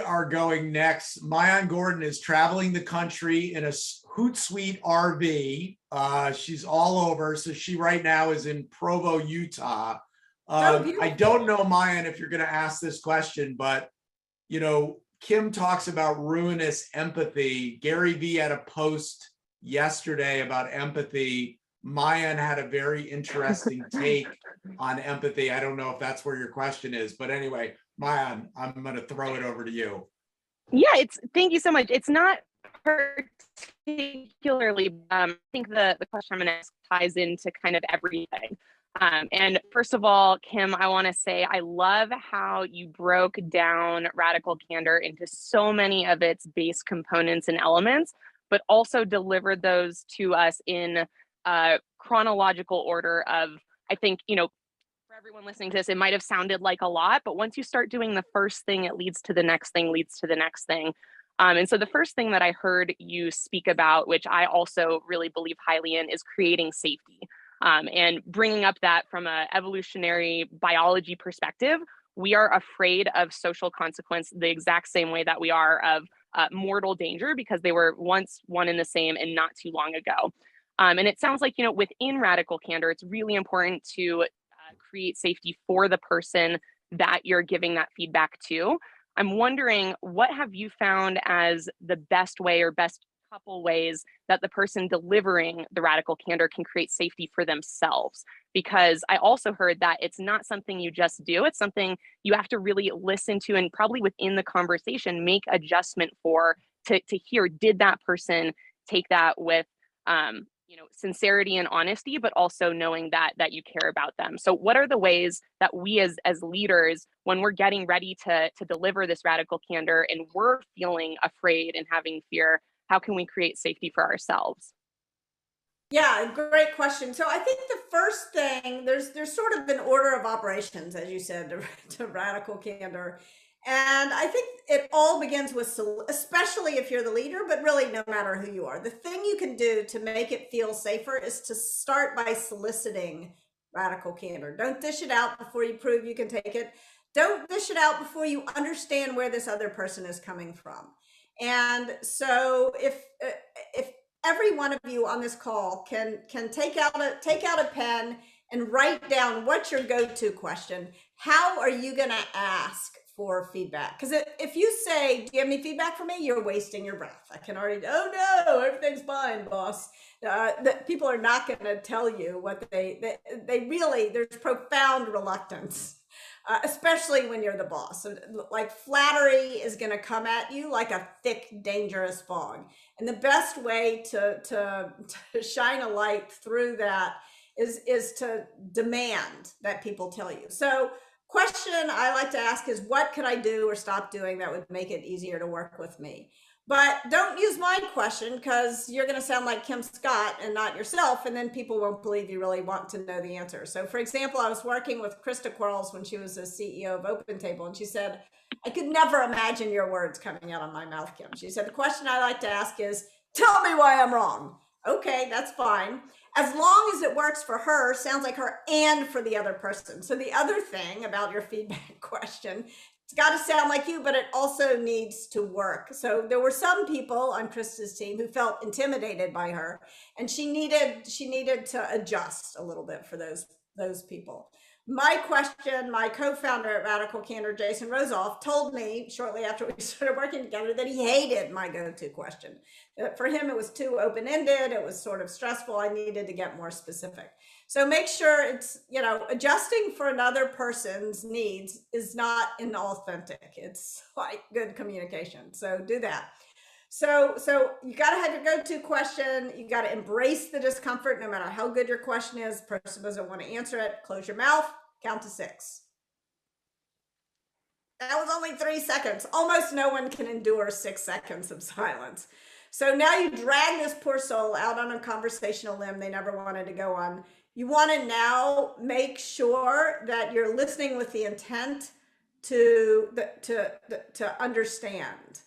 are going next. MAAYAN Gordon is traveling the country in a Hootsuite RV. She's all over. So she right now is in Provo, Utah. I don't know, MAAYAN, if you're going to ask this question, but you know, Kim talks about ruinous empathy. Gary Vee had a post yesterday about empathy. MAAYAN had a very interesting take on empathy. I don't know if that's where your question is, but anyway, MAAYAN, I'm going to throw it over to you. Yeah, thank you so much. It's not particularly, I think the question I'm going to ask ties into kind of everything. And first of all, Kim, I want to say I love how you broke down radical candor into so many of its base components and elements, but also delivered those to us in chronological order of, I think, you know, for everyone listening to this, it might have sounded like a lot, but once you start doing the first thing, it leads to the next thing, leads to the next thing. And so the first thing that I heard you speak about, which I also really believe highly in, is creating safety. And bringing up that from an evolutionary biology perspective, we are afraid of social consequence the exact same way that we are of mortal danger, because they were once one and the same and not too long ago. And it sounds like, you know, within radical candor, it's really important to create safety for the person that you're giving that feedback to. I'm wondering, what have you found as the best way or best couple ways that the person delivering the radical candor can create safety for themselves? Because I also heard that it's not something you just do, it's something you have to really listen to and probably within the conversation make adjustment for to hear, did that person take that with you know, sincerity and honesty, but also knowing that you care about them. So what are the ways that we as leaders, when we're getting ready to deliver this radical candor and we're feeling afraid and having fear, how can we create safety for ourselves? Yeah, great question. So I think the first thing, there's sort of an order of operations, as you said, to radical candor. And I think it all begins with, especially if you're the leader, but really no matter who you are, the thing you can do to make it feel safer is to start by soliciting radical candor. Don't dish it out before you prove you can take it. Don't dish it out before you understand where this other person is coming from. And so if every one of you on this call can take out a pen and write down what's your go-to question, how are you going to ask for feedback? Because if you say, do you have any feedback for me? You're wasting your breath. I can already, oh no, everything's fine, boss. That people are not going to tell you what they really, there's profound reluctance. Especially when you're the boss. So, like, flattery is going to come at you like a thick, dangerous fog. And the best way to shine a light through that is to demand that people tell you. So question I like to ask is, what could I do or stop doing that would make it easier to work with me? But don't use my question, because you're going to sound like Kim Scott and not yourself, and then people won't believe you really want to know the answer. So for example, I was working with Krista Quarles when she was the CEO of OpenTable, and she said, I could never imagine your words coming out of my mouth, Kim. She said, the question I like to ask is, tell me why I'm wrong. Okay, that's fine. As long as it works for her, sounds like her, and for the other person. So the other thing about your feedback question, it's got to sound like you, but it also needs to work. So there were some people on Krista's team who felt intimidated by her, and she needed to adjust a little bit for those people. My question, my co-founder at Radical Candor, Jason Rosoff, told me shortly after we started working together that he hated my go-to question. For him, it was too open-ended. It was sort of stressful. I needed to get more specific. So make sure it's, you know, adjusting for another person's needs is not inauthentic. It's like good communication. So do that. So you got to have your go-to question. You got to embrace the discomfort, no matter how good your question is. The person doesn't want to answer it. Close your mouth, count to 6. That was only 3 seconds. Almost no one can endure 6 seconds of silence. So now you drag this poor soul out on a conversational limb they never wanted to go on. You want to now make sure that you're listening with the intent to understand.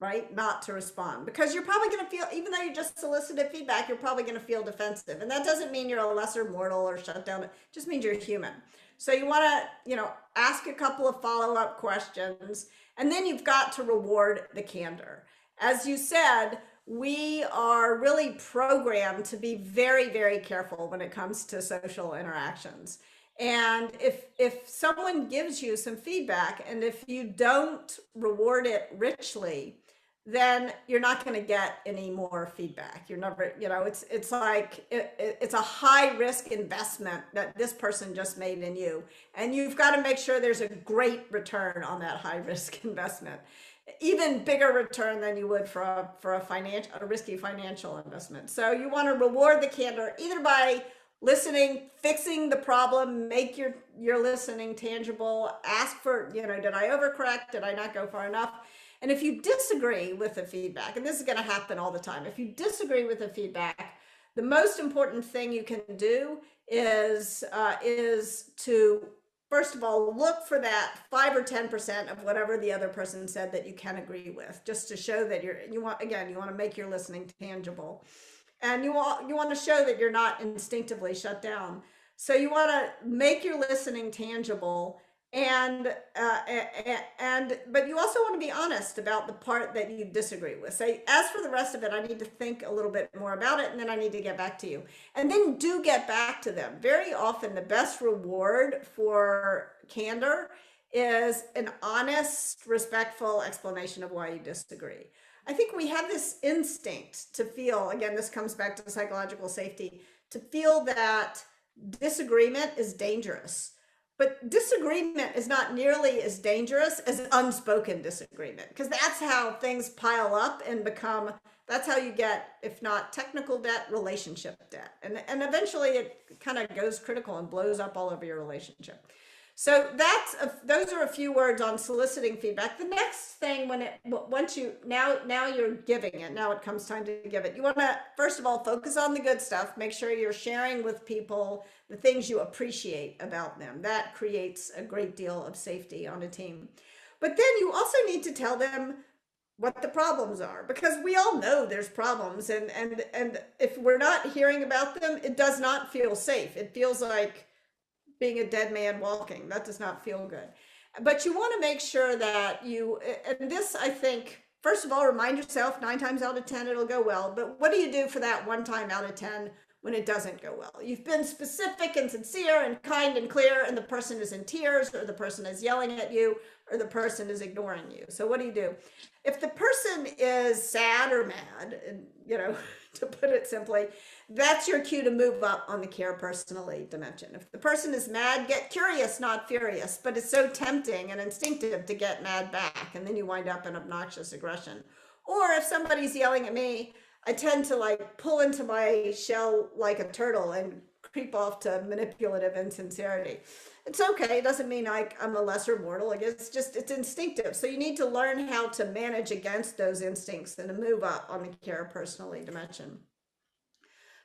right? Not to respond, because you're probably going to feel, even though you just solicited feedback, you're probably going to feel defensive. And that doesn't mean you're a lesser mortal or shut down. It just means you're human. So you want to, ask a couple of follow-up questions, and then you've got to reward the candor. As you said, we are really programmed to be very, very careful when it comes to social interactions. And if someone gives you some feedback, and if you don't reward it richly, then you're not going to get any more feedback. You're never, it's like, it's a high risk investment that this person just made in you. And you've got to make sure there's a great return on that high risk investment, even bigger return than you would for a risky financial investment. So you want to reward the candor either by listening, fixing the problem, make your listening tangible, ask for, did I overcorrect? Did I not go far enough? And if you disagree with the feedback, and this is going to happen all the time, if you disagree with the feedback, the most important thing you can do is to, first of all, look for that 5 or 10% of whatever the other person said that you can agree with, just to show that you want to make your listening tangible. And you want to show that you're not instinctively shut down. So you want to make your listening tangible, but you also want to be honest about the part that you disagree with. Say, as for the rest of it, I need to think a little bit more about it, and then I need to get back to you. And then do get back to them. Very often, the best reward for candor is an honest, respectful explanation of why you disagree. I think we have this instinct to feel, again, this comes back to psychological safety, to feel that disagreement is dangerous. But disagreement is not nearly as dangerous as unspoken disagreement, because that's how things pile up and that's how you get, if not technical debt, relationship debt. And eventually it kind of goes critical and blows up all over your relationship. So those are a few words on soliciting feedback. The next thing, now you're giving it, now it comes time to give it. You want to, first of all, focus on the good stuff. Make sure you're sharing with people the things you appreciate about them. That creates a great deal of safety on a team. But then you also need to tell them what the problems are, because we all know there's problems. And if we're not hearing about them, it does not feel safe. It feels like being a dead man walking. That does not feel good. But you want to make sure that and this, I think, first of all, remind yourself 9 times out of 10 it'll go well. But what do you do for that 1 time out of 10 when it doesn't go well? You've been specific and sincere and kind and clear, and the person is in tears, or the person is yelling at you, or the person is ignoring you. So what do you do? If the person is sad or mad, and to put it simply, that's your cue to move up on the care personally dimension. If the person is mad, get curious, not furious. But it's so tempting and instinctive to get mad back, and then you wind up in obnoxious aggression. Or if somebody's yelling at me, I tend to pull into my shell like a turtle and creep off to manipulative insincerity. It's okay. It doesn't mean I'm a lesser mortal. It's instinctive. So you need to learn how to manage against those instincts and to move up on the care personally dimension.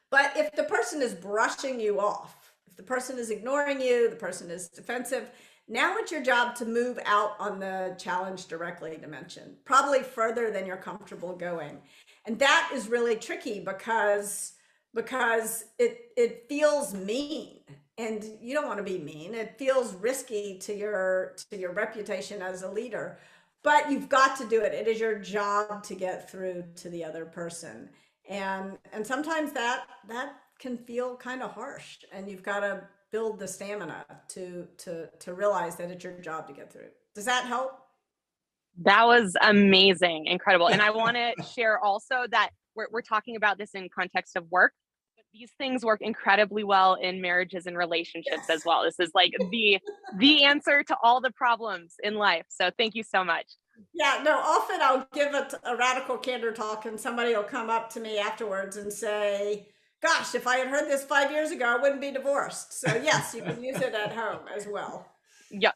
But if the person is brushing you off, if the person is ignoring you, the person is defensive, now it's your job to move out on the challenge directly dimension, probably further than you're comfortable going. And that is really tricky because it feels mean, and you don't want to be mean. It feels risky to your reputation as a leader, but you've got to do it. It is your job to get through to the other person. And sometimes that can feel kind of harsh, and you've got to build the stamina to realize that it's your job to get through. Does that help? That was amazing, incredible. And I want to share also that we're talking about this in context of work, but these things work incredibly well in marriages and relationships as well. This is like the answer to all the problems in life. So thank you so much. Yeah, no, often I'll give a radical candor talk, and somebody will come up to me afterwards and say, gosh, if I had heard this 5 years ago, I wouldn't be divorced. So yes, you can use it at home as well. Yep.